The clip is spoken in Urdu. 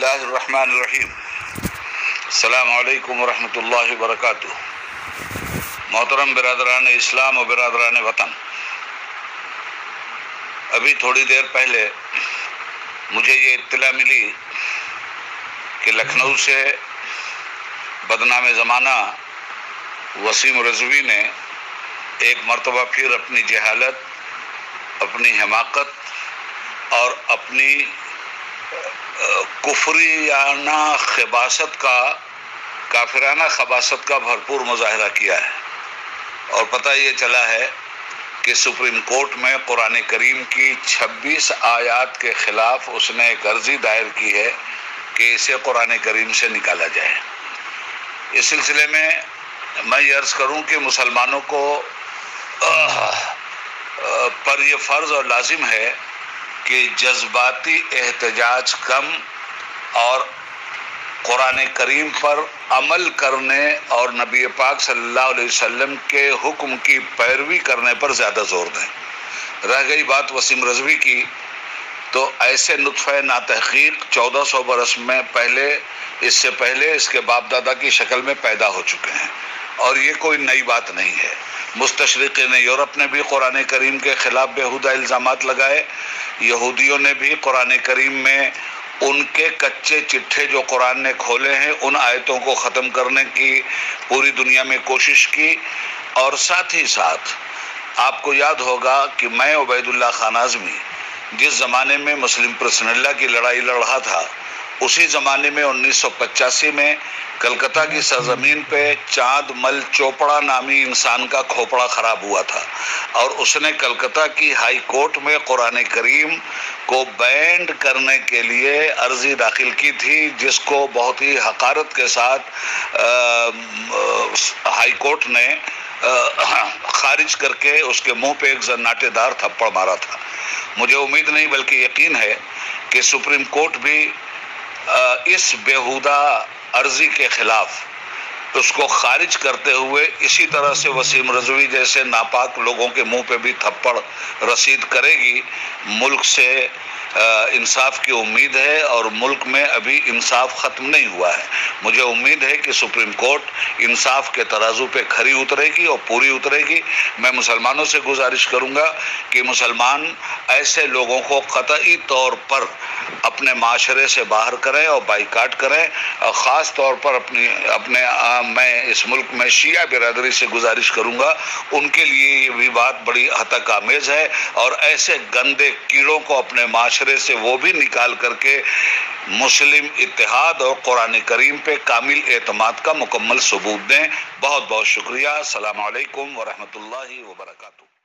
اللہ الرحمن الرحیم۔ السلام علیکم ورحمۃ اللہ وبرکاتہ۔ محترم برادران اسلام و برادران وطن، ابھی تھوڑی دیر پہلے مجھے یہ اطلاع ملی کہ لکھنؤ سے بدنام زمانہ وسیم رضوی نے ایک مرتبہ پھر اپنی جہالت، اپنی حماقت اور اپنی کفریانہ خباثت کا، کافرانہ خباثت کا بھرپور مظاہرہ کیا ہے، اور پتہ یہ چلا ہے کہ سپریم کورٹ میں قرآن کریم کی 26 آیات کے خلاف اس نے ایک عرضی دائر کی ہے کہ اسے قرآن کریم سے نکالا جائے۔ اس سلسلے میں میں یہ عرض کروں کہ مسلمانوں کو پر یہ فرض اور لازم ہے کہ جذباتی احتجاج کم اور قرآن کریم پر عمل کرنے اور نبی پاک صلی اللہ علیہ وسلم کے حکم کی پیروی کرنے پر زیادہ زور دیں۔ رہ گئی بات وسیم رضوی کی، تو ایسے نطفہ ناتحقیق 1400 برس میں پہلے، اس سے پہلے اس کے باپ دادا کی شکل میں پیدا ہو چکے ہیں، اور یہ کوئی نئی بات نہیں ہے۔ مستشرقین یورپ نے بھی قرآن کریم کے خلاف بیہودہ الزامات لگائے، یہودیوں نے بھی قرآن کریم میں ان کے کچے چٹھے جو قرآن نے کھولے ہیں ان آیتوں کو ختم کرنے کی پوری دنیا میں کوشش کی، اور ساتھ ہی ساتھ آپ کو یاد ہوگا کہ میں عبید اللہ خان اعظمی جس زمانے میں مسلم پرسنل کی لڑائی لڑ رہا تھا، اسی زمانے میں 1985 میں کلکتہ کی سرزمین پہ چاند مل چوپڑا نامی انسان کا کھوپڑا خراب ہوا تھا، اور اس نے کلکتہ کی ہائی کورٹ میں قرآن کریم کو بینڈ کرنے کے لیے عرضی داخل کی تھی، جس کو بہت ہی حقارت کے ساتھ ہائی کورٹ نے خارج کر کے اس کے منہ پہ ایک زناٹے دار تھپڑ مارا تھا۔ مجھے امید نہیں بلکہ یقین ہے کہ سپریم کورٹ بھی اس بیہودہ عرضی کے خلاف اس کو خارج کرتے ہوئے اسی طرح سے وسیم رضوی جیسے ناپاک لوگوں کے منہ پہ بھی تھپڑ رسید کرے گی۔ ملک سے انصاف کی امید ہے، اور ملک میں ابھی انصاف ختم نہیں ہوا ہے۔ مجھے امید ہے کہ سپریم کورٹ انصاف کے ترازو پہ کھری اترے گی اور پوری اترے گی۔ میں مسلمانوں سے گزارش کروں گا کہ مسلمان ایسے لوگوں کو قطعی طور پر اپنے معاشرے سے باہر کریں اور بائیکاٹ کریں، اور خاص طور پر میں اس ملک میں شیعہ برادری سے گزارش کروں گا، ان کے لیے یہ بھی بات بڑی ہتک آمیز ہے، اور ایسے گندے کیڑوں کو اپنے معاشرے سے وہ بھی نکال کر کے مسلم اتحاد اور قرآن کریم پہ کامل اعتماد کا مکمل ثبوت دیں۔ بہت بہت شکریہ۔ السلام علیکم ورحمۃ اللہ وبرکاتہ۔